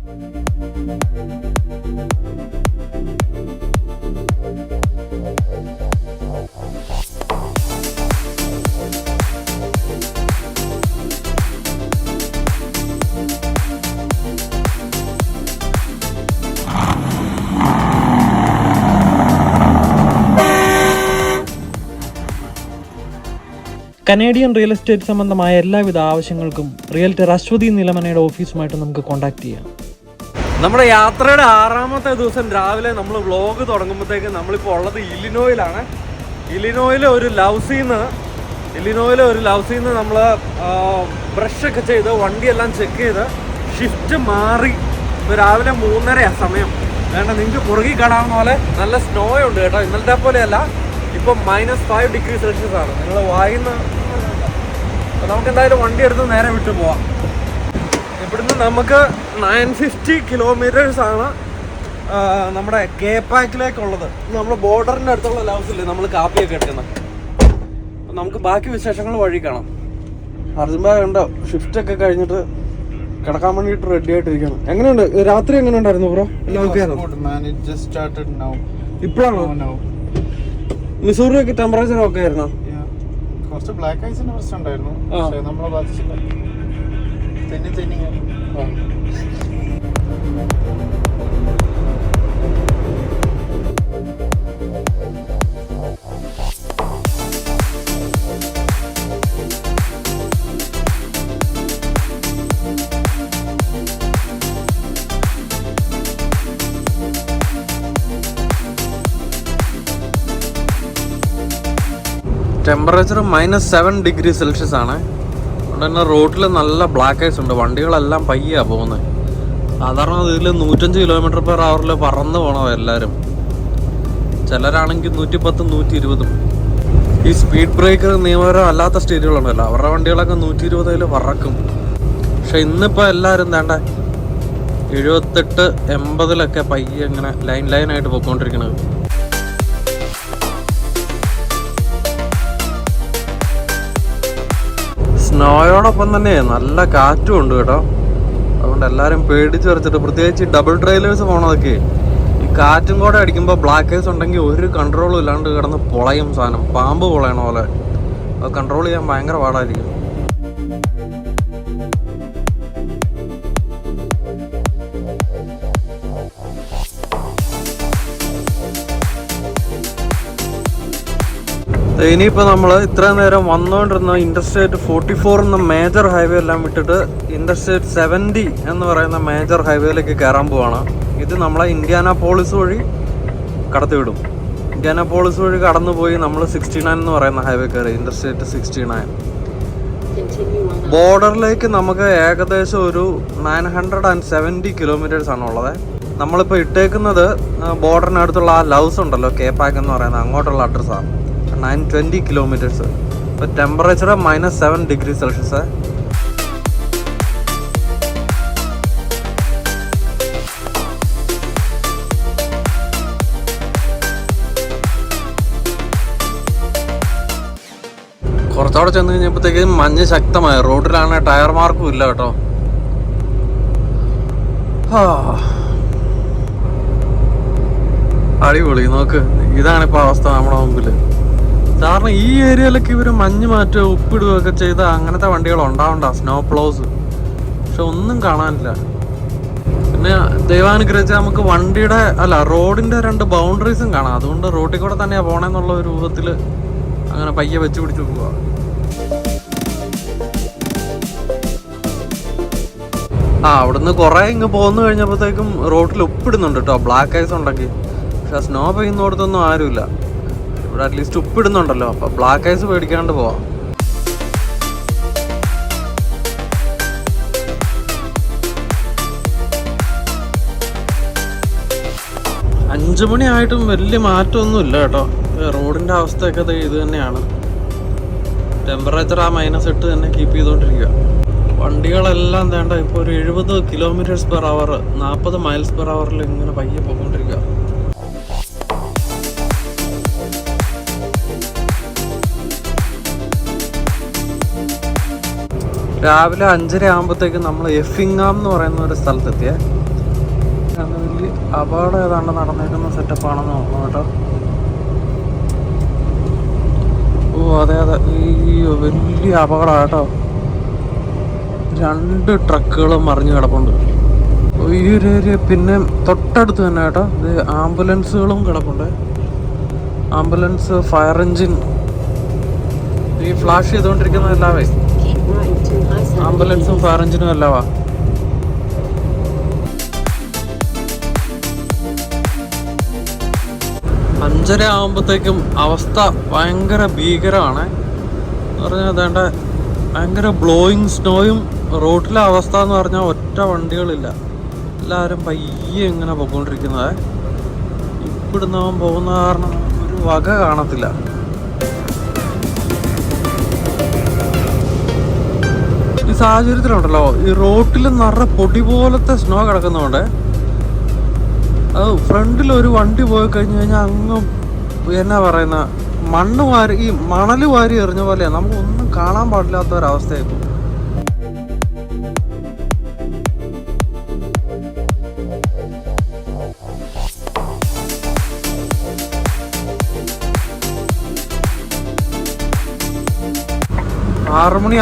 Canadian real estate സംബന്ധമായ എല്ലാവിധ ആവശ്യങ്ങൾക്കും റിയൽറ്റർ അശ്വതി നിലമനയുടെ ഓഫീസുമായിട്ട് നമുക്ക് കോൺടാക്ട് ചെയ്യാം. നമ്മുടെ യാത്രയുടെ 6ാമത്തെ ദിവസം രാവിലെ നമ്മൾ വ്ളോഗ് തുടങ്ങുമ്പോഴത്തേക്ക് നമ്മളിപ്പോൾ ഉള്ളത് ഇല്ലിനോയിലാണ്. ഇല്ലിനോയിലെ ഒരു ലൗസിന്ന് നമ്മൾ ബ്രഷൊക്കെ ചെയ്ത് വണ്ടിയെല്ലാം ചെക്ക് ചെയ്ത് ഷിഫ്റ്റ് മാറി ഇപ്പോൾ രാവിലെ 3:30 സമയം. വേണ്ട, നിങ്ങൾക്ക് പുറകിൽ കാണാവുന്ന പോലെ നല്ല സ്നോ ഉണ്ട് കേട്ടോ. ഇന്നലത്തെ പോലെയല്ല, ഇപ്പം -5 ഡിഗ്രി സെൽഷ്യസ് ആണ്. നിങ്ങൾ വായിന്ന് അപ്പോൾ നമുക്ക് എന്തായാലും വണ്ടി എടുത്ത് നേരെ വിട്ടു പോവാം. ഇവിടുന്ന് നമുക്ക് 950 കിലോമീറ്റേഴ്സ് ആണ് നമ്മുടെ കേപ്പാക്കിലേക്കുള്ളത്. നമ്മൾ ബോർഡറിൻ്റെ അടുത്തുള്ള ലൗസില്ലേ നമ്മൾ കാപ്പിയൊക്കെ എടുക്കുന്നത്. അപ്പം നമുക്ക് ബാക്കി വിശേഷങ്ങൾ വഴി കാണാം. അർജുൻ ഭായ് ഉണ്ടോ? ഷിഫ്റ്റൊക്കെ കഴിഞ്ഞിട്ട് കിടക്കാൻ വേണ്ടിയിട്ട് റെഡി ആയിട്ടിരിക്കണം. എങ്ങനെയുണ്ട് രാത്രി? എങ്ങനെ ഉണ്ടായിരുന്നു ബ്രോ? എല്ലാം ഓക്കെ ആണോ? ഇപ്പോഴാണോ? മിസൂറിയൊക്കെ ടെമ്പറേച്ചർ ഒക്കെ ആയിരുന്നോ? കുറച്ച് ബ്ലാക്ക് ഐസിന്റെ പ്രശ്നം ഉണ്ടായിരുന്നു, പക്ഷേ നമ്മളെ ബാധിച്ചില്ല. ടെമ്പറേച്ചർ -7 ഡിഗ്രി സെൽഷ്യസ് ആണ്. അതുകൊണ്ട് തന്നെ റോഡിൽ നല്ല ബ്ലാക്ക് ഐസ് ഉണ്ട്. വണ്ടികളെല്ലാം പയ്യാണ് പോകുന്നത്. സാധാരണ ഇതിൽ 105 km/h പറന്ന് പോകണം എല്ലാവരും. ചിലരാണെങ്കിൽ 110, 120. ഈ സ്പീഡ് ബ്രേക്കർ നിയമപരം അല്ലാത്ത സ്റ്റേറ്റുകളുണ്ടല്ലോ, അവരുടെ വണ്ടികളൊക്കെ 120 പറക്കും. പക്ഷെ ഇന്നിപ്പോൾ എല്ലാവരും വേണ്ട 78, 80 പയ്യെ ഇങ്ങനെ ലൈനായിട്ട് പോയിക്കൊണ്ടിരിക്കുന്നത്. സ്നോയോടൊപ്പം തന്നെ നല്ല കാറ്റും ഉണ്ട് കേട്ടോ. അതുകൊണ്ട് എല്ലാവരും പേടിച്ച് വരച്ചിട്ട്, പ്രത്യേകിച്ച് ഡബിൾ ട്രെയിലേഴ്സ് പോകണതൊക്കെ ഈ കാറ്റും കൂടെ അടിക്കുമ്പോൾ ബ്ലാക്ക് ഐസ് ഉണ്ടെങ്കിൽ ഒരു കൺട്രോളും ഇല്ലാണ്ട് കിടന്ന് പൊളയും സാധനം. പാമ്പ് പൊളയണ പോലെ. അത് കൺട്രോൾ ചെയ്യാൻ ഭയങ്കര പാടായിരിക്കും. ഇനിയിപ്പോൾ നമ്മൾ ഇത്രയും നേരം വന്നുകൊണ്ടിരുന്ന ഇൻ്റർസ്റ്റേറ്റ് 44 എന്ന മേജർ ഹൈവേ എല്ലാം വിട്ടിട്ട് ഇൻ്റർസ്റ്റേറ്റ് 70 എന്ന് പറയുന്ന മേജർ ഹൈവേയിലേക്ക് കയറാൻ പോവാണ്. ഇത് നമ്മളെ ഇൻഡ്യാനാപോളിസ് വഴി കടത്തിവിടും. ഇൻഡ്യാനാപോളിസ് വഴി കടന്നു പോയി നമ്മൾ 69 എന്ന് പറയുന്ന ഹൈവേ കയറി, ഇൻ്റർസ്റ്റേറ്റ് 69. ബോർഡറിലേക്ക് നമുക്ക് ഏകദേശം ഒരു 970 കിലോമീറ്റേഴ്സ് ആണ് ഉള്ളത്. നമ്മളിപ്പോൾ ഇട്ടേക്കുന്നത് ബോർഡറിനടുത്തുള്ള ആ ലൗസ് ഉണ്ടല്ലോ, കേപ്പാക്ക് എന്ന് പറയുന്നത്, അങ്ങോട്ടുള്ള അഡ്രസ്സാണ്. 920 കിലോമീറ്റേഴ്സ്. ഇപ്പോൾ ടെമ്പറേച്ചർ -7 ഡിഗ്രി സെൽഷ്യസ്. കുറച്ചവിടെ ചെന്ന് കഴിഞ്ഞപ്പോഴത്തേക്കും മഞ്ഞ് ശക്തമായി. റോഡിലാണ് ടയർ മാർക്കും ഇല്ല കേട്ടോ. അടിപൊളി. നോക്ക്, ഇതാണിപ്പോൾ അവസ്ഥ നമ്മുടെ മുമ്പിൽ. കാരണം ഈ ഏരിയയിലൊക്കെ ഇവർ മഞ്ഞ് മാറ്റുക, ഉപ്പിടുകയൊക്കെ ചെയ്ത അങ്ങനത്തെ വണ്ടികൾ ഉണ്ടാവണ്ട, സ്നോ പ്ലോസ്. പക്ഷെ ഒന്നും കാണാനില്ല. പിന്നെ ദൈവാനുഗ്രഹിച്ച് നമുക്ക് വണ്ടിയുടെ റോഡിന്റെ 2 ബൗണ്ടറീസും കാണാം. അതുകൊണ്ട് റോഡിൽ കൂടെ തന്നെയാ പോണെന്നുള്ള ഒരു രൂപത്തിൽ അങ്ങനെ പയ്യെ വെച്ച് പിടിച്ച് പോവാ. അവിടുന്ന് കുറെ ഇങ്ങ് പോന്നു കഴിഞ്ഞപ്പോഴത്തേക്കും റോഡിൽ ഉപ്പിടുന്നുണ്ട് കേട്ടോ, ബ്ലാക്ക് ഐസ് ഉണ്ടെങ്കിൽ. പക്ഷെ സ്നോ പെയ്യുന്നിടത്തൊന്നും ആരുമില്ല. ഇവിടെ അറ്റ്ലീസ്റ്റ് ഉപ്പിടുന്നുണ്ടല്ലോ, അപ്പൊ ബ്ലാക്ക് ഐസ് പേടിക്കാണ്ട് പോവാം. അഞ്ചു മണിയായിട്ടും വലിയ മാറ്റമൊന്നും ഇല്ല കേട്ടോ. റോഡിന്റെ അവസ്ഥയൊക്കെ ഇത് തന്നെയാണ്. ടെമ്പറേച്ചർ ആ -8 തന്നെ കീപ്പ് ചെയ്തുകൊണ്ടിരിക്കുക. വണ്ടികളെല്ലാം വേണ്ട ഇപ്പോൾ ഒരു 70 km/h 40 miles/h ഇങ്ങനെ പയ്യെ പോയിക്കൊണ്ടിരിക്കുക. രാവിലെ 5:30 ആകുമ്പോഴത്തേക്കും നമ്മൾ എഫിങ്ങാം എന്ന് പറയുന്ന ഒരു സ്ഥലത്തെത്തിയേ. വലിയ അപകടം ഏതാണ്ട് നടന്നേക്കുന്ന സെറ്റപ്പാണെന്ന് തോന്നുന്നു കേട്ടോ. ഓ അതെ അയ്യോ വലിയ അപകടം കേട്ടോ. 2 ട്രക്കുകളും മറിഞ്ഞു കിടപ്പുണ്ട് ഈ ഒരു ഏരിയ. പിന്നെ തൊട്ടടുത്ത് തന്നെ കേട്ടോ ഇത് ആംബുലൻസുകളും കിടപ്പുണ്ട്. ആംബുലൻസ്, ഫയർ എഞ്ചിൻ, ഈ ഫ്ലാഷ് ചെയ്തുകൊണ്ടിരിക്കുന്ന എല്ലാവേ ആംബുലൻസും ഫയർ എഞ്ചിനും എല്ലാവാ. അഞ്ചര ആകുമ്പോഴത്തേക്കും അവസ്ഥ ഭയങ്കര ഭീകരമാണ്. എന്ന് പറഞ്ഞാൽ അതേണ്ട ഭയങ്കര ബ്ലോയിങ് സ്നോയും. റോഡിലെ അവസ്ഥ എന്ന് പറഞ്ഞാൽ ഒറ്റ വണ്ടികളില്ല, എല്ലാവരും പയ്യെ ഇങ്ങനെ പോയിക്കൊണ്ടിരിക്കുന്നത്. ഇവിടുന്ന് അവൻ പോകുന്ന കാരണം ഒരു വക കാണത്തില്ല. ഈ സാഹചര്യത്തിലുണ്ടല്ലോ ഈ റോട്ടിൽ നിറയെ പൊടി പോലത്തെ സ്നോ കിടക്കുന്നതുകൊണ്ട് അത് ഫ്രണ്ടിൽ ഒരു വണ്ടി പോയി കഴിഞ്ഞു കഴിഞ്ഞാൽ അങ്ങ് എന്നാ പറയുന്ന ഈ മണൽ വാരി എറിഞ്ഞ പോലെയാണ്, നമുക്കൊന്നും കാണാൻ പാടില്ലാത്ത ഒരവസ്ഥയായിരുന്നു.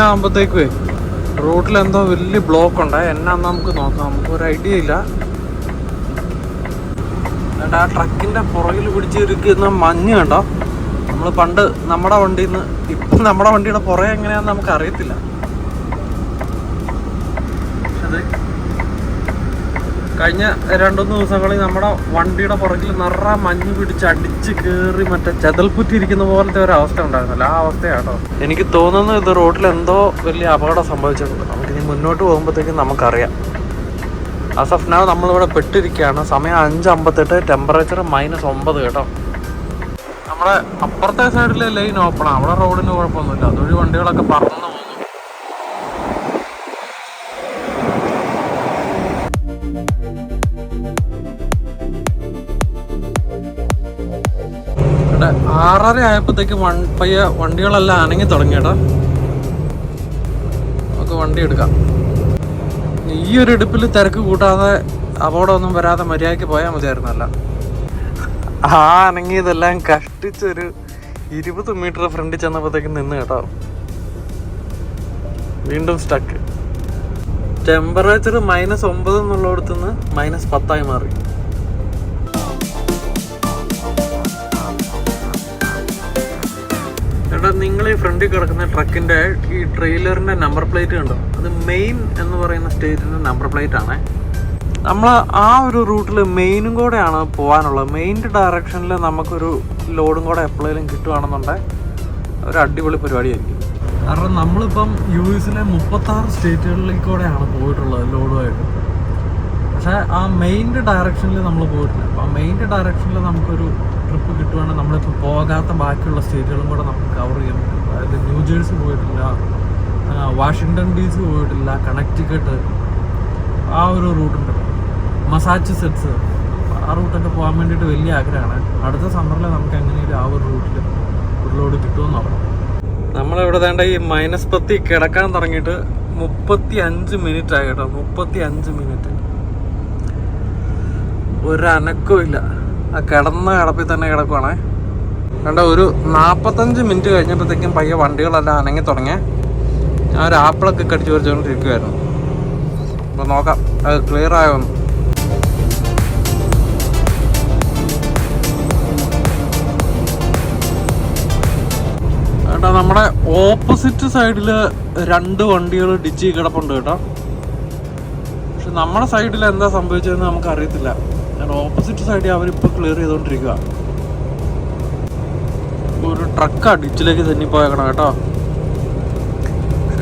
ആകുമ്പോഴത്തേക്ക് റോഡിൽ എന്തോ വലിയ ബ്ലോക്ക് ഉണ്ട്. എന്നാന്ന് നമുക്ക് നോക്കാം, നമുക്കൊരു ഐഡിയ ഇല്ല. ആ ട്രക്കിന്റെ പുറകിൽ പിടിച്ചിരിക്കുന്ന മഞ്ഞ് കണ്ടോ, നമ്മൾ പണ്ട് നമ്മുടെ വണ്ടിയിൽ നിന്ന് ഇപ്പം നമ്മുടെ വണ്ടിയുടെ പുറകെ എങ്ങനെയാണെന്ന് നമുക്ക് അറിയത്തില്ല. അത് കഴിഞ്ഞ 2-3 ദിവസങ്ങളിൽ നമ്മുടെ വണ്ടിയുടെ പുറകിൽ നിറയെ മഞ്ഞ് പിടിച്ചടിച്ച് കയറി മറ്റേ ചെതൽപ്പുറ്റിരിക്കുന്ന പോലത്തെ ഒരു അവസ്ഥ ഉണ്ടായിരുന്നല്ലോ, ആ അവസ്ഥയാട്ടോ. എനിക്ക് തോന്നുന്നു ഇത് റോഡിൽ എന്തോ വലിയ അപകടം സംഭവിച്ചിട്ടുണ്ട്. നമുക്കിനി മുന്നോട്ട് പോകുമ്പോഴത്തേക്കും നമുക്കറിയാം. ആസ് ഓഫ് നൗ നമ്മളിവിടെ പെട്ടിരിക്കുകയാണ്. സമയം 5:58, ടെമ്പറേച്ചർ -9 കേട്ടോ. നമ്മുടെ അപ്പുറത്തെ സൈഡിലെ ലൈൻ ഓപ്പണാണ്, അവിടെ റോഡിന് കുഴപ്പമൊന്നുമില്ല, അതുവഴി വണ്ടികളൊക്കെ പറന്നു പോകുന്നു. ഇവിടെ 6:30 ആയപ്പോഴത്തേക്ക് പയ്യ വണ്ടികളെല്ലാം അനങ്ങി തുടങ്ങി കേട്ടോ. നമുക്ക് വണ്ടി എടുക്കാം. ഈ ഒരു ഇടുപ്പിൽ തിരക്ക് കൂട്ടാതെ അപകടമൊന്നും വരാതെ മര്യാദയ്ക്ക് പോയാൽ മതിയായിരുന്നല്ല. ആ അനങ്ങിയതെല്ലാം കഷ്ടിച്ചൊരു 20 മീറ്റർ ഫ്രണ്ടിൽ ചെന്നപ്പോഴത്തേക്ക് നിന്ന് കേട്ടോ. വീണ്ടും സ്റ്റക്ക്. ടെമ്പറേച്ചർ -9 എന്നുള്ളിടത്തുനിന്ന് -10 മാറി. ചേട്ടാ, നിങ്ങൾ ഈ ഫ്രണ്ടിൽ കിടക്കുന്ന ട്രക്കിൻ്റെ ഈ ട്രെയിലറിൻ്റെ നമ്പർ പ്ലേറ്റ് കണ്ടോ? അത് മെയിൻ എന്ന് പറയുന്ന സ്റ്റേറ്റിൻ്റെ നമ്പർ പ്ലേറ്റ് ആണ്. നമ്മൾ ആ ഒരു റൂട്ടിൽ മെയിനും കൂടെയാണ് പോകാനുള്ളത്. മെയിൻ്റെ ഡയറക്ഷനിൽ നമുക്കൊരു ലോഡും കൂടെ എപ്പോഴേലും കിട്ടുകയാണെന്നുണ്ടെങ്കിൽ ഒരു അടിപൊളി പരിപാടിയായിരിക്കും. കാരണം നമ്മളിപ്പം US-ലെ 36 സ്റ്റേറ്റുകളിലേക്കൂടെയാണ് പോയിട്ടുള്ളത് ലോഡുമായിട്ട്. പക്ഷേ ആ മെയിൻ്റെ ഡയറക്ഷനിൽ നമ്മൾ പോയിട്ടില്ല. അപ്പോൾ ആ മെയിൻ്റെ ഡയറക്ഷനിൽ നമുക്കൊരു ട്രിപ്പ് കിട്ടുവാണെങ്കിൽ നമ്മളിപ്പോൾ പോകാത്ത ബാക്കിയുള്ള സ്റ്റേറ്റുകളും കൂടെ നമുക്ക് കവർ ചെയ്യാൻ പറ്റും. അതായത് ന്യൂജേഴ്സി പോയിട്ടില്ല, വാഷിങ്ടൺ DC പോയിട്ടില്ല, കണക്റ്റിക്കട്ട്, ആ ഒരു റൂട്ടുണ്ട്, മസാച്യുസെറ്റ്സ്, ആ റൂട്ടൊക്കെ പോകാൻ വേണ്ടിയിട്ട് വലിയ ആഗ്രഹമാണ്. അടുത്ത സമ്മറിൽ നമുക്ക് എങ്ങനെയും ആ ഒരു റൂട്ടിൽ ഒരു ലോഡ് കിട്ടുമെന്ന് നോക്കണം. നമ്മളിവിടെ വേണ്ട ഈ -10 കിടക്കാൻ തുടങ്ങിയിട്ട് 35 മിനിറ്റ് ആയി കേട്ടോ. 35 മിനിറ്റ് ഒരനക്കവും ഇല്ല. ആ കിടന്ന കിടപ്പിൽ തന്നെ കിടക്കുവാണേ. വേണ്ട ഒരു 45 മിനിറ്റ് കഴിഞ്ഞപ്പോഴത്തേക്കും പയ്യെ വണ്ടികളെല്ലാം അനങ്ങി തുടങ്ങിയ. ഞാൻ ഒരു ആപ്പിളൊക്കെ കടിച്ചു വരച്ചുകൊണ്ടിരിക്കുമായിരുന്നു. അപ്പോൾ നോക്കാം അത് ക്ലിയർ ആയോന്ന്. കേട്ടോ, നമ്മുടെ ഓപ്പോസിറ്റ് സൈഡിൽ 2 വണ്ടികൾ ഡിച്ച് കിടപ്പുണ്ട് കേട്ടോ. പക്ഷെ നമ്മുടെ സൈഡിൽ എന്താ സംഭവിച്ചതെന്ന് നമുക്ക് അറിയത്തില്ല. ഞാൻ ഓപ്പോസിറ്റ് സൈഡിൽ അവരിപ്പോൾ ക്ലിയർ ചെയ്തുകൊണ്ടിരിക്കുക. ഒരു ട്രക്കാ ഡിച്ചിലേക്ക് തന്നെ പോയേക്കണം കേട്ടോ.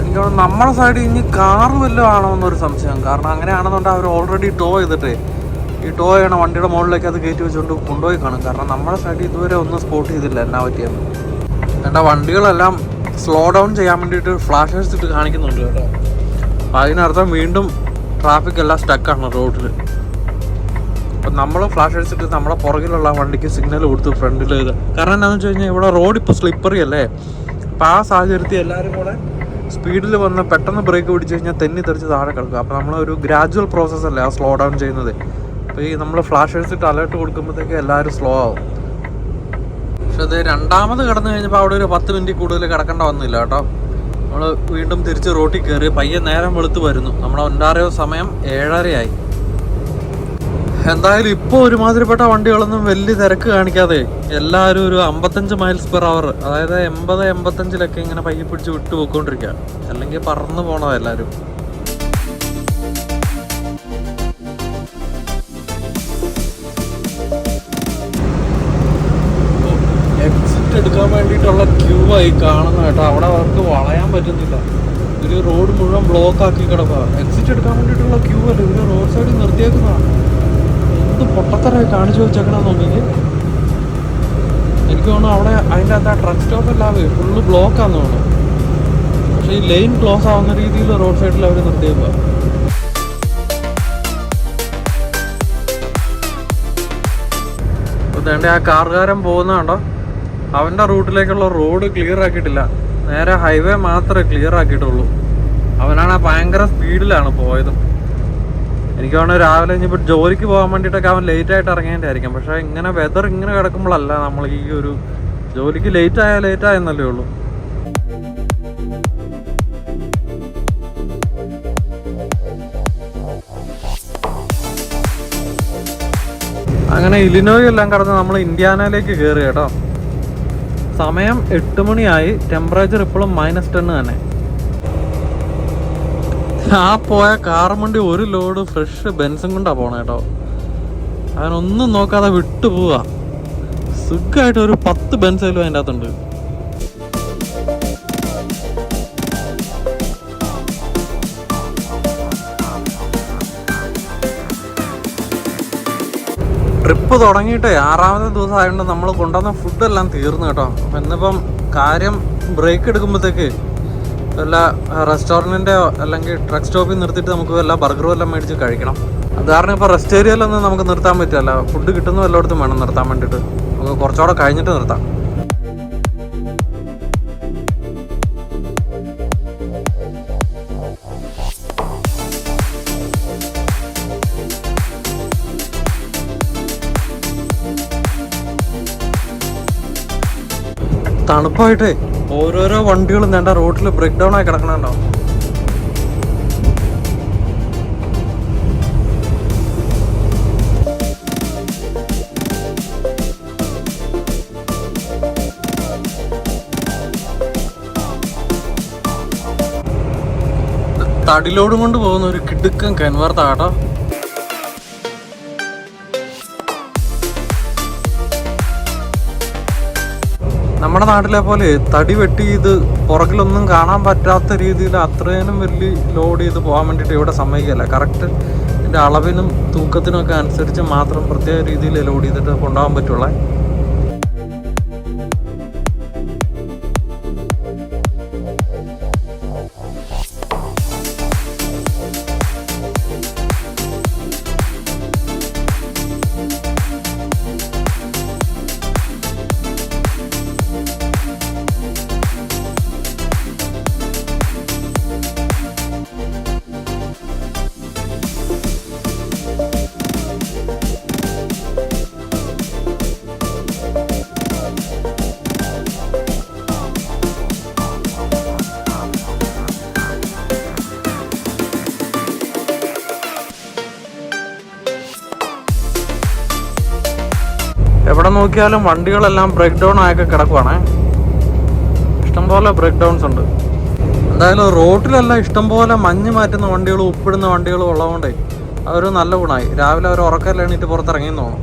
എനിക്ക് നമ്മുടെ സൈഡിൽ ഇനി കാറ് വല്ലതും ആണോ എന്നൊരു സംശയം. കാരണം അങ്ങനെയാണെന്നുണ്ടെങ്കിൽ അവർ ഓൾറെഡി ടോ ചെയ്തിട്ടേ ഈ ടോ ചെയ്യണ വണ്ടിയുടെ മുകളിലേക്ക് അത് കയറ്റി വെച്ചുകൊണ്ട് കൊണ്ടുപോയി കാണും. കാരണം നമ്മുടെ സൈഡിൽ ഇതുവരെ ഒന്നും സ്പോട്ട് ചെയ്തില്ല എന്നാ പറ്റിയെന്ന്. എൻ്റെ വണ്ടികളെല്ലാം സ്ലോ ഡൗൺ ചെയ്യാൻ വേണ്ടിയിട്ട് ഫ്ലാഷേഴ്സ് ഇട്ട് കാണിക്കുന്നുണ്ട് കേട്ടോ. അപ്പം അതിനർത്ഥം വീണ്ടും ട്രാഫിക് എല്ലാം സ്റ്റക്കാണ് റോഡിൽ. അപ്പം നമ്മൾ ഫ്ലാഷേഴ്സ് ഇട്ട് നമ്മുടെ പുറകിലുള്ള വണ്ടിക്ക് സിഗ്നൽ കൊടുത്തു ഫ്രണ്ടിൽ ഇത്. കാരണം എന്താണെന്ന് വെച്ച് കഴിഞ്ഞാൽ ഇവിടെ റോഡ് ഇപ്പോൾ സ്ലിപ്പറി അല്ലേ. അപ്പോൾ ആ സാഹചര്യത്തിൽ എല്ലാവരും കൂടെ സ്പീഡിൽ വന്ന് പെട്ടെന്ന് ബ്രേക്ക് പിടിച്ച് കഴിഞ്ഞാൽ തെന്നി തെറിച്ച് താഴെ കിടക്കുക. അപ്പോൾ നമ്മളൊരു ഗ്രാജുവൽ പ്രോസസ്സ് അല്ലേ ആ സ്ലോ ഡൗൺ ചെയ്യുന്നത്. അപ്പോൾ ഈ നമ്മൾ ഫ്ലാഷേഴ്സ് ഇട്ട് അലേർട്ട് കൊടുക്കുമ്പോഴത്തേക്ക് എല്ലാവരും സ്ലോ ആവും. പക്ഷെ അത് രണ്ടാമത് കിടന്നു കഴിഞ്ഞപ്പോൾ അവിടെ ഒരു 10 മിനിറ്റ് കൂടുതൽ കിടക്കേണ്ട വന്നില്ല കേട്ടോ. നമ്മൾ വീണ്ടും തിരിച്ച് റോട്ടിൽ കയറി പയ്യെ നേരം വെളുത്ത് വരുന്നു. നമ്മുടെ ഒൻറ്റാറിയോ സമയം 7:30 എന്തായാലും ഇപ്പോൾ ഒരുമാതിരിപ്പെട്ട വണ്ടികളൊന്നും വലിയ തിരക്ക് കാണിക്കാതെ എല്ലാവരും ഒരു 55 മൈൽസ് പെർ അവർ, അതായത് 80-85 ഇങ്ങനെ പയ്യെ പിടിച്ച് വിട്ടു പോയിക്കൊണ്ടിരിക്കുക. അല്ലെങ്കിൽ പറന്ന് പോണോ എല്ലാവരും. എക്സിറ്റ് എടുക്കാൻ വേണ്ടിയിട്ടുള്ള ക്യൂ ആയി കാണുന്ന കേട്ടോ. അവിടെ അവർക്ക് വളയാൻ പറ്റുന്നില്ല. ഒരു റോഡ് മുഴുവൻ ബ്ലോക്ക് ആക്കി കിടക്കുക. എക്സിറ്റ് എടുക്കാൻ വേണ്ടിയിട്ടുള്ള ക്യൂ അല്ല, ഇവര് റോഡ് സൈഡിൽ നിർത്തിയേക്കുന്നതാണ്. എന്ത് പൊട്ടത്തരായി കാണിച്ചു വെച്ചേക്കണമെന്ന് നോക്കിക്ക്. എനിക്ക് തോന്നുന്നു അവിടെ അതിൻ്റെ അകത്ത് ആ ട്രക്ക് സ്റ്റോപ്പ് എല്ലാവേ ഫുള്ള് ബ്ലോക്കാന്ന് തോന്നുന്നു. പക്ഷേ ഈ ലൈൻ ക്ലോസ് ആവുന്ന രീതിയിൽ റോഡ് സൈഡിൽ അവർ നിർത്തിയേക്കുക. വേണ്ട ആ കാറുകാരൻ പോകുന്നതുണ്ടോ, അവൻ്റെ റൂട്ടിലേക്കുള്ള റോഡ് ക്ലിയർ ആക്കിയിട്ടില്ല. നേരെ ഹൈവേ മാത്രമേ ക്ലിയർ ആക്കിയിട്ടുള്ളൂ. അവനാണ് ഭയങ്കര സ്പീഡിലാണ് പോയതും. എനിക്ക് തോന്നുന്നു രാവിലെ കഴിഞ്ഞപ്പോൾ ജോലിക്ക് പോകാൻ വേണ്ടിയിട്ടൊക്കെ അവൻ ലേറ്റായിട്ട് ഇറങ്ങേണ്ടതായിരിക്കും. പക്ഷേ ഇങ്ങനെ വെതർ ഇങ്ങനെ കിടക്കുമ്പോഴല്ല നമ്മൾ ഈ ഒരു ജോലിക്ക് ലേറ്റായെന്നല്ലേ ഉള്ളൂ. അങ്ങനെ ഇലിനോയ് എല്ലാം കടന്ന് നമ്മൾ ഇന്ത്യാനയിലേക്ക് കയറി കേട്ടോ. സമയം 8 മണിയായി. ടെമ്പറേച്ചർ ഇപ്പോഴും -10 തന്നെ. ആ പോയ കാറും ഒരു ലോഡ് ഫ്രഷ് ബെൻസും കൊണ്ടാണ് പോണേ കേട്ടോ. അവനൊന്നും നോക്കാതെ വിട്ടു പോവാ. സുഖമായിട്ട് ഒരു 10 ബെൻസേലും അതിൻ്റെ അകത്തുണ്ട്. ട്രിപ്പ് തുടങ്ങിയിട്ട് 6ാമത്തെ ദിവസം ആയതുകൊണ്ട് നമ്മൾ കൊണ്ടുവന്ന ഫുഡെല്ലാം തീർന്നു കേട്ടോ. അപ്പം ഇന്നിപ്പം കാര്യം ബ്രേക്ക് എടുക്കുമ്പോഴത്തേക്ക് വല്ല റെസ്റ്റോറൻറ്റിൻ്റെയോ അല്ലെങ്കിൽ ട്രക്ക് സ്റ്റോപ്പിൽ നിർത്തിയിട്ട് നമുക്ക് വല്ല ബർഗറും എല്ലാം മേടിച്ച് കഴിക്കണം. അത് കാരണം ഇപ്പോൾ റെസ്റ്റ് ഏരിയയിലൊന്നും നമുക്ക് നിർത്താൻ പറ്റില്ല. ഫുഡ് കിട്ടുന്ന എല്ലായിടത്തും വേണം നിർത്താൻ വേണ്ടിയിട്ട്. നമുക്ക് കുറച്ചുകൂടെ കഴിഞ്ഞിട്ട് നിർത്താം. തണുപ്പായിട്ടേ ഓരോരോ വണ്ടികളും വേണ്ട റോഡിൽ ബ്രേക്ക് ഡൗൺ ആയി കിടക്കണുണ്ടോ. തടിലോടും കൊണ്ട് പോകുന്ന ഒരു കിടുക്കൻ കൻവർത്താട്ടോ. നമ്മുടെ നാട്ടിലെ പോലെ തടി വെട്ടി ഇത് പുറകിലൊന്നും കാണാൻ പറ്റാത്ത രീതിയിൽ അത്രയും വലിയ ലോഡ് ചെയ്ത് പോകാൻ വേണ്ടിയിട്ട് ഇവിടെ സമ്മതിക്കില്ല. കറക്റ്റ് ഇതിൻ്റെ അളവിനും തൂക്കത്തിനും ഒക്കെ അനുസരിച്ച് മാത്രം പ്രത്യേക രീതിയിൽ ലോഡ് ചെയ്തിട്ട് കൊണ്ടുപോകാൻ പറ്റുള്ളൂ. എവിടെ നോക്കിയാലും വണ്ടികളെല്ലാം ബ്രേക്ക് ഡൗൺ ആയൊക്കെ കിടക്കുവാണേ. ഇഷ്ടംപോലെ ബ്രേക്ക് ഡൗൺസ് ഉണ്ട്. എന്തായാലും റോഡിലെല്ലാം ഇഷ്ടംപോലെ മഞ്ഞ് മാറ്റുന്ന വണ്ടികളും ഉപ്പിടുന്ന വണ്ടികളും ഉള്ളതുകൊണ്ടേ അതൊരു നല്ല ഗുണമായി. രാവിലെ അവർ ഉറക്കമെല്ലാം എണീറ്റ് പുറത്തിറങ്ങിയെന്ന് തോന്നും.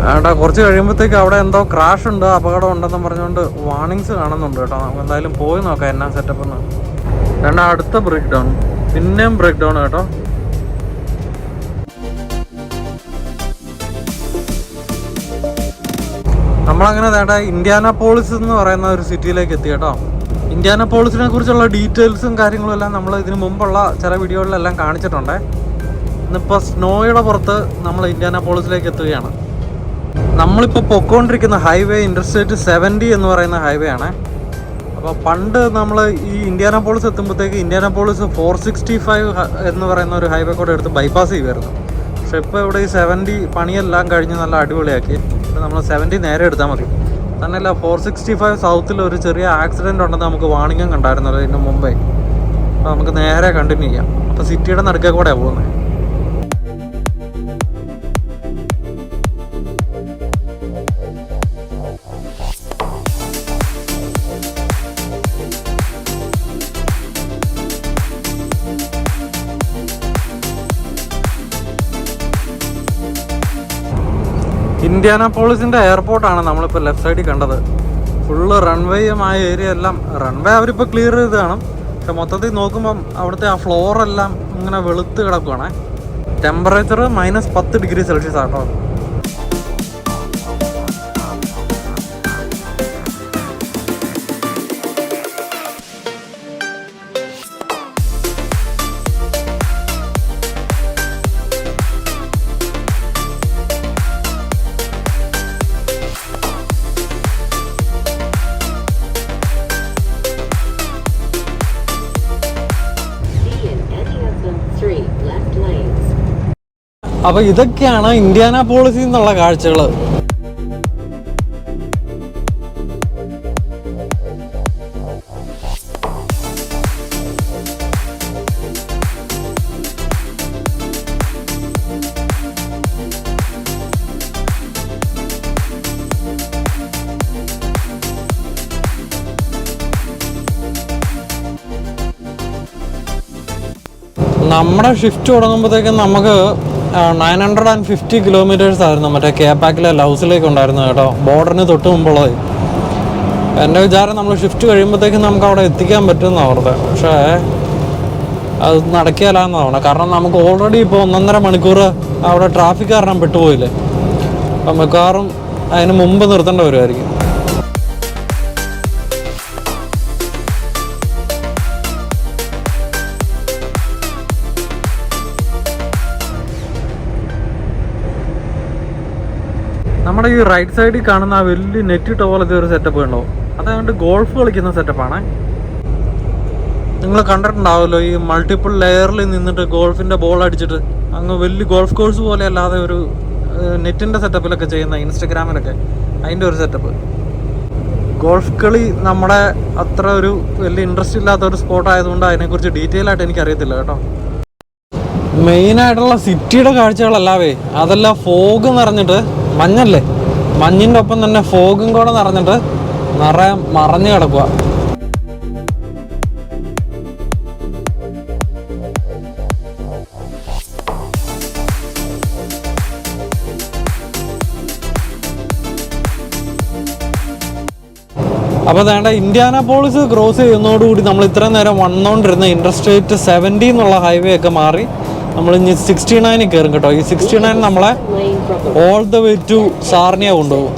ഏട്ടാ കുറച്ച് കഴിയുമ്പോഴത്തേക്ക് അവിടെ എന്തോ ക്രാഷ് ഉണ്ട്, അപകടം ഉണ്ടെന്ന് പറഞ്ഞുകൊണ്ട് വാർണിങ്സ് കാണുന്നുണ്ട് കേട്ടോ. നമുക്ക് എന്തായാലും പോയി നോക്കാം എന്നാ സെറ്റപ്പ് എന്ന്. രണ്ടാ അടുത്ത ബ്രേക്ക് ഡൗൺ, പിന്നെയും ബ്രേക്ക് ഡൗൺ കേട്ടോ. നമ്മളങ്ങനെ വേണ്ട ഇന്ത്യാനാപോളിസ് എന്ന് പറയുന്ന ഒരു സിറ്റിയിലേക്ക് എത്തി കേട്ടോ. ഇന്ത്യാനാപോളിസിനെ കുറിച്ചുള്ള ഡീറ്റെയിൽസും കാര്യങ്ങളും എല്ലാം നമ്മൾ ഇതിനു മുമ്പുള്ള ചില വീഡിയോകളിലെല്ലാം കാണിച്ചിട്ടുണ്ട്. ഇന്നിപ്പോൾ സ്നോയുടെ പുറത്ത് നമ്മൾ ഇന്ത്യാനാപോളിസിലേക്ക് എത്തുകയാണ്. നമ്മളിപ്പോൾ പൊക്കോണ്ടിരിക്കുന്ന ഹൈവേ ഇൻ്റർസ്റ്റേറ്റ് 70 എന്ന് പറയുന്ന ഹൈവേ ആണ്. അപ്പോൾ പണ്ട് നമ്മൾ ഈ ഇന്ത്യാനാപോളിസ് എത്തുമ്പോഴത്തേക്ക് ഇന്ത്യാനാപോളിസ് 465 എന്ന് പറയുന്ന ഒരു ഹൈവേ കൂടെ എടുത്ത് ബൈപ്പാസ് ചെയ്യുമായിരുന്നു. പക്ഷെ ഇപ്പോൾ ഇവിടെ ഈ 70 പണിയെല്ലാം കഴിഞ്ഞ് നല്ല അടിപൊളിയാക്കി. ഇപ്പോൾ നമ്മൾ 70 നേരെ എടുത്താൽ മതി. തന്നെയല്ല 465 സൗത്തിൽ ഒരു ചെറിയ ആക്സിഡൻറ്റ് ഉണ്ടെന്ന് നമുക്ക് വാണിംഗും കണ്ടായിരുന്നല്ലോ ഇതിന് മുമ്പേ. അപ്പോൾ നമുക്ക് നേരെ കണ്ടിന്യൂ ചെയ്യാം. അപ്പോൾ സിറ്റിയുടെ നടുക്കേ കൂടെയാണ് പോകുന്നത്. ഇന്ത്യാനാപോളിസിൻ്റെ എയർപോർട്ടാണ് നമ്മളിപ്പോൾ ലെഫ്റ്റ് സൈഡിൽ കണ്ടത്. ഫുള്ള് റൺവേയുമായ ഏരിയ എല്ലാം റൺവേ അവരിപ്പോൾ ക്ലിയർ ചെയ്ത് കാണും. പക്ഷെ മൊത്തത്തിൽ നോക്കുമ്പം അവിടുത്തെ ആ ഫ്ലോറെല്ലാം ഇങ്ങനെ വെളുത്ത് കിടക്കുവാണ്. ടെമ്പറേച്ചർ -10 ഡിഗ്രി സെൽഷ്യസ് ആട്ടോ. അപ്പോൾ ഇതൊക്കെയാണ് ഇന്ത്യാനാപോളിസിൽ നിന്നുള്ള കാഴ്ചകൾ. നമ്മുടെ ഷിഫ്റ്റ് തുടങ്ങുമ്പോഴത്തേക്കും നമുക്ക് 950 കിലോമീറ്റേഴ്സ് ആയിരുന്നു മറ്റേ കേപ്പാക്കിലെ ലൗസിലേക്ക് ഉണ്ടായിരുന്നത് കേട്ടോ, ബോർഡറിന് തൊട്ട് മുമ്പുള്ളത്. എൻ്റെ വിചാരം നമ്മൾ ഷിഫ്റ്റ് കഴിയുമ്പോഴത്തേക്കും നമുക്ക് അവിടെ എത്തിക്കാൻ പറ്റുമെന്നാണ് ഓർത്തത്. പക്ഷേ അത് നടക്കില്ലാന്നാണ്. കാരണം നമുക്ക് ഓൾറെഡി ഇപ്പോൾ 1.5 മണിക്കൂർ അവിടെ ട്രാഫിക് കാരണം പെട്ടുപോയില്ലേ. അപ്പം മിക്കവാറും അതിന് മുമ്പ് നിർത്തേണ്ടി വരുമായിരിക്കും. നമ്മുടെ ഈ റൈറ്റ് സൈഡിൽ കാണുന്ന ആ വലിയ നെറ്റ് ടോളത്തെ ഒരു സെറ്റപ്പ് ഉണ്ടോ, അതുകൊണ്ട് ഗോൾഫ് കളിക്കുന്ന സെറ്റപ്പാണ്. നിങ്ങൾ കണ്ടിട്ടുണ്ടാവുമല്ലോ ഈ മൾട്ടിപ്പിൾ ലെയറിൽ നിന്നിട്ട് ഗോൾഫിൻ്റെ ബോൾ അടിച്ചിട്ട് അങ്ങ് വലിയ ഗോൾഫ് കോഴ്സ് പോലെ അല്ലാതെ ഒരു നെറ്റിൻ്റെ സെറ്റപ്പിലൊക്കെ ചെയ്യുന്ന ഇൻസ്റ്റഗ്രാമിലൊക്കെ അതിൻ്റെ ഒരു സെറ്റപ്പ്. ഗോൾഫ് കളി നമ്മുടെ അത്ര ഒരു വലിയ ഇൻട്രസ്റ്റ് ഇല്ലാത്ത ഒരു സ്പോട്ട് ആയതുകൊണ്ട് അതിനെക്കുറിച്ച് ഡീറ്റെയിൽ ആയിട്ട് എനിക്കറിയത്തില്ല കേട്ടോ. മെയിനായിട്ടുള്ള സിറ്റിയുടെ കാഴ്ചകളല്ലാവേ അതെല്ലാം ഫോഗ് നിറഞ്ഞിട്ട്, മഞ്ഞല്ലേ, മഞ്ഞിൻ്റെ ഒപ്പം തന്നെ ഫോഗും കൂടെ നിറഞ്ഞിട്ട് നിറയെ മറഞ്ഞു കിടക്കുക. അപ്പോൾ വേണ്ട ഇന്ത്യാനാപോളിസ് ക്രോസ് ചെയ്യുന്നതോടുകൂടി നമ്മൾ ഇത്രയും നേരം വന്നുകൊണ്ടിരുന്ന ഇൻ്റർസ്റ്റേറ്റ് 70 എന്നുള്ള ഹൈവേ ഒക്കെ മാറി നമ്മൾ ഇനി 69 കയറും കേട്ടോ. ഈ 69 നമ്മളെ ഓൾ ദ വേ ടു സാർണിയ കൊണ്ടുപോകും.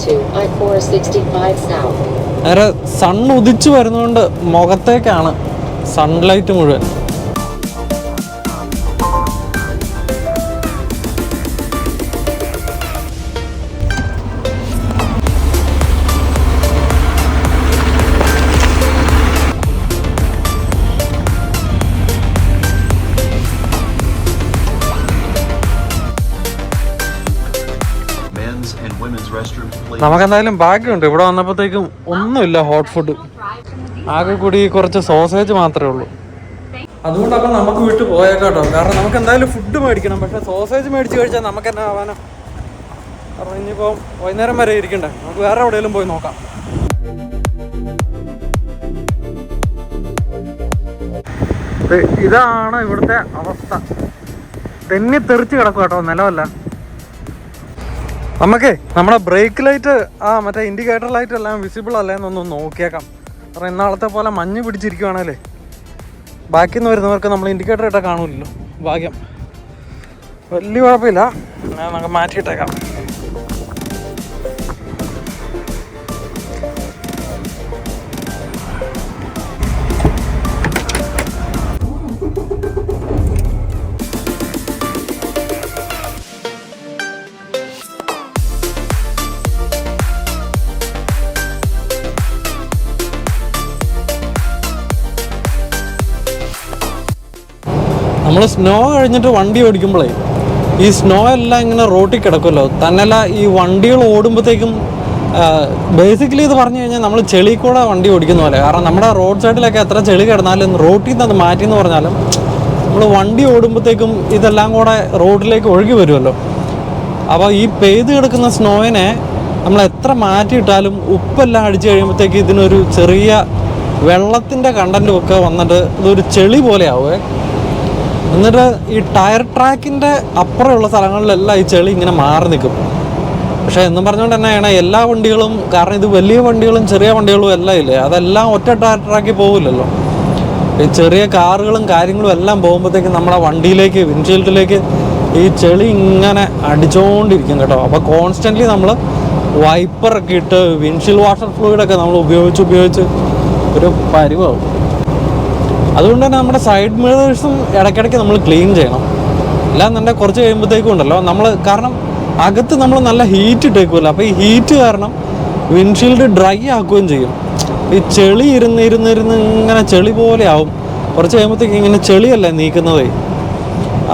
നേരെ സൺ ഉദിച്ചു വരുന്നതുകൊണ്ട് മുഖത്തേക്കാണ് സൺലൈറ്റ് മുഴുവൻ. നമുക്കെന്തായാലും ഭാഗ്യമുണ്ട്, ഇവിടെ വന്നപ്പോഴത്തേക്കും ഒന്നുമില്ല ഹോട്ട് ഫുഡ്, ആകെ കൂടി കുറച്ച് സോസേജ് മാത്രമേ ഉള്ളൂ. അതുകൊണ്ടപ്പം നമുക്ക് വിട്ട് പോയേക്കാട്ടോ, കാരണം നമുക്ക് എന്തായാലും ഫുഡ് മേടിക്കണം. പക്ഷേ സോസേജ് മേടിച്ച് കഴിച്ചാൽ നമുക്ക് തന്നെ ആവാനോ, കാരണം ഇനിയിപ്പോൾ വൈകുന്നേരം വരെ ഇരിക്കണ്ടേ, നമുക്ക് വേറെ എവിടെയെങ്കിലും പോയി നോക്കാം. ഇതാണ് ഇവിടുത്തെ അവസ്ഥ, തെന്നി തെറിച്ച് കിടക്കും കേട്ടോ, നിലമല്ല. നമുക്കേ നമ്മുടെ ബ്രേക്ക് ലൈറ്റ് മറ്റേ ഇൻഡിക്കേറ്റർ ലൈറ്റ് എല്ലാം വിസിബിൾ അല്ലേന്നൊന്ന് നോക്കിയേക്കാം. കാരണം ഇന്നാളത്തെ പോലെ മഞ്ഞ് പിടിച്ചിരിക്കുവാണല്ലേ, ബാക്കിൽ നിന്ന് വരുന്നവർക്ക് നമ്മൾ ഇൻഡിക്കേറ്റർ ഇട്ടാൽ കാണൂലല്ലോ. ഭാഗ്യം, വലിയ കുഴപ്പമില്ല, നമുക്ക് മാറ്റിയിട്ടേക്കാം. നമ്മൾ സ്നോ കഴിഞ്ഞിട്ട് വണ്ടി ഓടിക്കുമ്പോഴേ ഈ സ്നോ എല്ലാം ഇങ്ങനെ റോട്ടിൽ കിടക്കുമല്ലോ, തന്നെയല്ല ഈ വണ്ടികൾ ഓടുമ്പോഴത്തേക്കും ബേസിക്കലി ഇത് പറഞ്ഞു കഴിഞ്ഞാൽ നമ്മൾ ചെളി കൂടെ വണ്ടി ഓടിക്കുന്ന പോലെ. കാരണം നമ്മുടെ റോഡ് സൈഡിലൊക്കെ എത്ര ചെളി കിടന്നാലും റോട്ടിൽ നിന്ന് അത് മാറ്റി എന്ന് പറഞ്ഞാലും നമ്മൾ വണ്ടി ഓടുമ്പോഴത്തേക്കും ഇതെല്ലാം കൂടെ റോഡിലേക്ക് ഒഴുകി വരുമല്ലോ. അപ്പോൾ ഈ പെയ്ത് കിടക്കുന്ന സ്നോയിനെ നമ്മൾ എത്ര മാറ്റിയിട്ടാലും ഉപ്പെല്ലാം അടിച്ചു കഴിയുമ്പോഴത്തേക്ക് ഇതിനൊരു ചെറിയ വെള്ളത്തിൻ്റെ കണ്ടൻറ്റും ഒക്കെ വന്നിട്ട് ഇതൊരു ചെളി പോലെ ആവുമേ. എന്നിട്ട് ഈ ടയർ ട്രാക്കിൻ്റെ അപ്പുറമുള്ള സ്ഥലങ്ങളിലെല്ലാം ഈ ചെളി ഇങ്ങനെ മാറി നിൽക്കും. പക്ഷേ എന്നും പറഞ്ഞുകൊണ്ട് തന്നെയാണ് എല്ലാ വണ്ടികളും, കാരണം ഇത് വലിയ വണ്ടികളും ചെറിയ വണ്ടികളും എല്ലാം ഇല്ലേ, അതെല്ലാം ഒറ്റ ടയർ ട്രാക്കിൽ പോകില്ലല്ലോ. ഈ ചെറിയ കാറുകളും കാര്യങ്ങളും എല്ലാം പോകുമ്പോഴത്തേക്കും നമ്മുടെ വണ്ടിയിലേക്ക്, വിൻഷീൽഡിലേക്ക് ഈ ചെളി ഇങ്ങനെ അടിച്ചുകൊണ്ടിരിക്കും കേട്ടോ. അപ്പോൾ കോൺസ്റ്റൻ്റ്ലി നമ്മൾ വൈപ്പറൊക്കെ ഇട്ട് വിൻഷീൽഡ് വാട്ടർ ഫ്ലൂയിഡൊക്കെ നമ്മൾ ഉപയോഗിച്ച് ഒരു പരുവാകും. അതുകൊണ്ട് തന്നെ നമ്മുടെ സൈഡ് മിറേഴ്സും ഇടയ്ക്കിടയ്ക്ക് നമ്മൾ ക്ലീൻ ചെയ്യണം. അല്ലാന്നുണ്ടെങ്കിൽ കുറച്ച് കഴിയുമ്പോഴത്തേക്കും ഉണ്ടല്ലോ നമ്മൾ, കാരണം അകത്ത് നമ്മൾ നല്ല ഹീറ്റ് ഇട്ടേക്കുമല്ലോ, അപ്പോൾ ഈ ഹീറ്റ് കാരണം വിൻഷീൽഡ് ഡ്രൈ ആക്കുകയും ചെയ്യും. ഈ ചെളി ഇരുന്ന് ഇങ്ങനെ ചെളി പോലെ ആവും. കുറച്ച് കഴിയുമ്പോഴത്തേക്ക് ഇങ്ങനെ ചെളിയല്ലേ നീക്കുന്നതേ,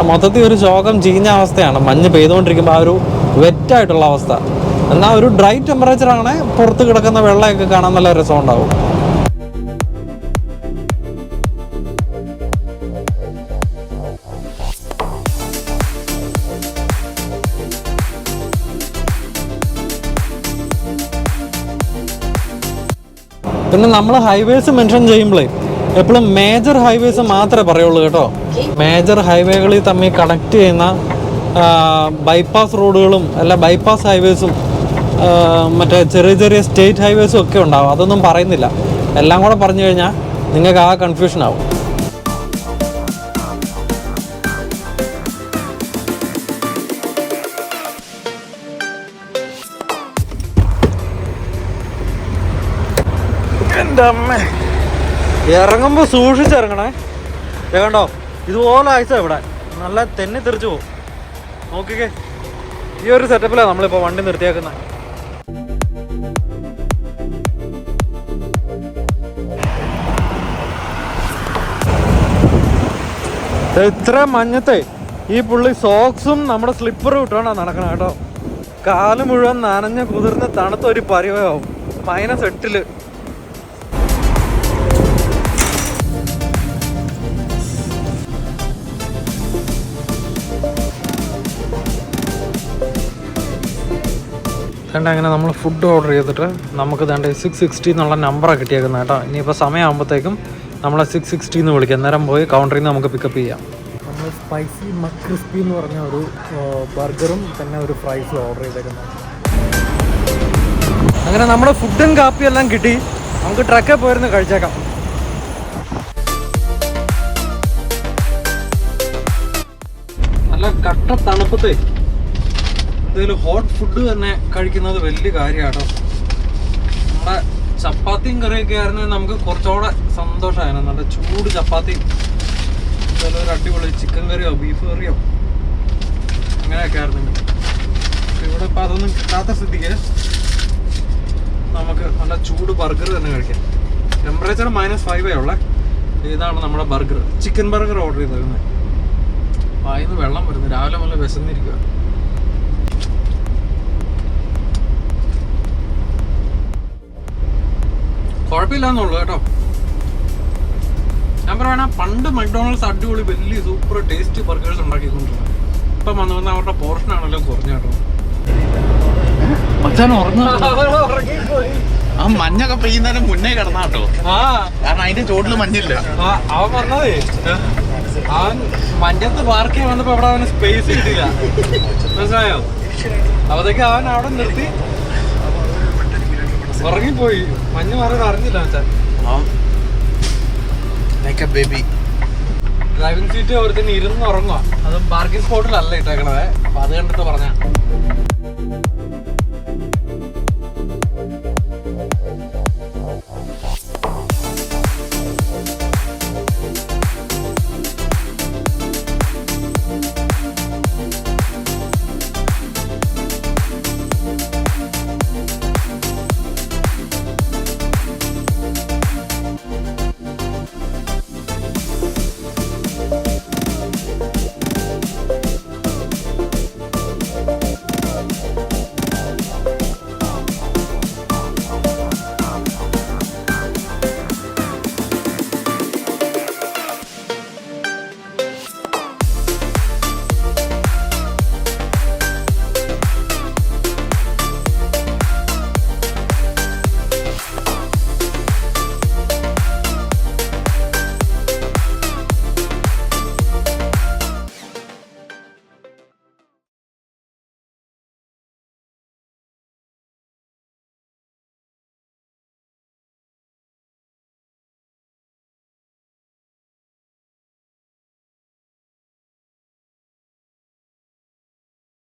മൊത്തത്തിൽ ഒരു ശോകം ചീഞ്ഞ അവസ്ഥയാണ്. മഞ്ഞ് പെയ്തുകൊണ്ടിരിക്കുമ്പോൾ ആ ഒരു വെറ്റായിട്ടുള്ള അവസ്ഥ. എന്നാൽ ഒരു ഡ്രൈ ടെമ്പറേച്ചറാണ് പുറത്ത് കിടക്കുന്ന വെള്ളമൊക്കെ കാണാൻ നല്ല രസം ഉണ്ടാവും. പിന്നെ നമ്മൾ ഹൈവേസ് മെൻഷൻ ചെയ്യുമ്പോഴേ എപ്പോഴും മേജർ ഹൈവേസ് മാത്രമേ പറയുള്ളൂ കേട്ടോ. മേജർ ഹൈവേകളിൽ തമ്മിൽ കണക്ട് ചെയ്യുന്ന ബൈപ്പാസ് റോഡുകളും അല്ല ബൈപ്പാസ് ഹൈവേസും മറ്റേ ചെറിയ ചെറിയ സ്റ്റേറ്റ് ഹൈവേസും ഒക്കെ ഉണ്ടാവും. അതൊന്നും പറയുന്നില്ല. എല്ലാം കൂടെ പറഞ്ഞു കഴിഞ്ഞാൽ നിങ്ങൾക്ക് ആ കൺഫ്യൂഷൻ ആവും. എൻ്റെ അമ്മ, ഇറങ്ങുമ്പോൾ സൂക്ഷിച്ചിറങ്ങണേ. കണ്ടോ, ഇതുപോലെ ആഴ്ച ഇവിടെ നല്ല തെന്നി തെറിച്ചു പോകും. നോക്കിക്കേ, ഈ ഒരു സെറ്റപ്പിലാണ് നമ്മളിപ്പോൾ വണ്ടി നിർത്തിയാക്കുന്നത്. ഇത്ര മഞ്ഞത്തെ ഈ പുള്ളി സോക്സും നമ്മുടെ സ്ലിപ്പറും ഇട്ടാണ് നടക്കണം കേട്ടോ. കാല് മുഴുവൻ നനഞ്ഞ് കുതിർന്ന് തണുത്ത ഒരു പരിവാവും. -8. അങ്ങനെ നമ്മൾ ഫുഡ് ഓർഡർ ചെയ്തിട്ട് നമുക്ക് വേണ്ട 660 എന്നുള്ള നമ്പറാണ് കിട്ടിയേക്കുന്നത് കേട്ടോ. ഇനിയിപ്പോൾ സമയമാകുമ്പോഴത്തേക്കും നമ്മളെ 660 എന്ന് വിളിക്കാം. അന്നേരം പോയി കൗണ്ടറിൽ നിന്ന് നമുക്ക് പിക്കപ്പ് ചെയ്യാം. നമ്മൾ സ്പൈസി മക്രിസ്പി എന്ന് പറഞ്ഞ ഒരു ബർഗറും പിന്നെ ഒരു ഫ്രൈസും ഓർഡർ ചെയ്തേക്കുന്നത്. അങ്ങനെ നമ്മുടെ ഫുഡും കാപ്പിയും എല്ലാം കിട്ടി. നമുക്ക് ട്രക്കിൽ പോയിരുന്ന് കഴിച്ചേക്കാം. നല്ല കട്ട തണുപ്പത്തെ എന്തെങ്കിലും ഹോട്ട് ഫുഡ് തന്നെ കഴിക്കുന്നത് വലിയ കാര്യമാട്ടോ. നമ്മുടെ ചപ്പാത്തിയും കറിയൊക്കെ ആയിരുന്നെങ്കിൽ നമുക്ക് കുറച്ചുകൂടെ സന്തോഷമായിരുന്നു. നല്ല ചൂട് ചപ്പാത്തിയും ചിലൊരു അടിപൊളി ചിക്കൻ കറിയോ ബീഫ് കറിയോ അങ്ങനെയൊക്കെ ആയിരുന്നെങ്കിൽ. ഇവിടെ ഇപ്പം അതൊന്നും കിട്ടാത്ത സ്ഥിതിക്ക് നമുക്ക് നല്ല ചൂട് ബർഗർ തന്നെ കഴിക്കാം. ടെമ്പറേച്ചർ -5 ഉള്ളേ. ഇതാണ് നമ്മുടെ ബർഗർ, ചിക്കൻ ബർഗർ ഓർഡർ ചെയ്തേക്കുന്നത്. വായിന്ന് വെള്ളം വരുന്നു, രാവിലെ മുതൽ വിശന്നിരിക്കുക. കുഴപ്പമില്ലാന്നുള്ളൂ കേട്ടോ. ഞാൻ പറയണ പണ്ട് മക്ഡൊണാൾഡ്സ് അടിപൊളി വലിയ സൂപ്പർ ടേസ്റ്റി ബർഗേഴ്സ് ഉണ്ടാക്കിക്കൊണ്ടിരുന്നത്. ഇപ്പം വന്ന് വന്ന് അവരുടെ പോർഷൻ ആണല്ലോ കുറഞ്ഞ കേട്ടോ. ആ മഞ്ഞൊക്കെ പെയ്യുന്നതിന് മുന്നേ കിടന്ന കേട്ടോ. കാരണം അതിന്റെ ചോട്ടില് മഞ്ഞില്ല. അവൻ പറഞ്ഞതേ അവൻ മഞ്ഞത്ത് പാർക്ക് ചെയ്യാൻ വന്നപ്പോ അവിടെ അവന് സ്പേസ് കിട്ടില്ല, മനസ്സിലായോ? അപ്പത്തേക്ക് അവൻ അവിടെ നിർത്തി ഉറങ്ങിപ്പോയി. മഞ്ഞ് മാറി അറിഞ്ഞില്ല വെച്ചാൽ. ഡ്രൈവിംഗ് സീറ്റ് ഒരുത്തിന് ഇരുന്ന് ഉറങ്ങുക. അതും പാർക്കിംഗ് സ്പോട്ടിലല്ല ഇട്ടേക്കണത്. അപ്പൊ അത് കണ്ടിട്ട് പറഞ്ഞ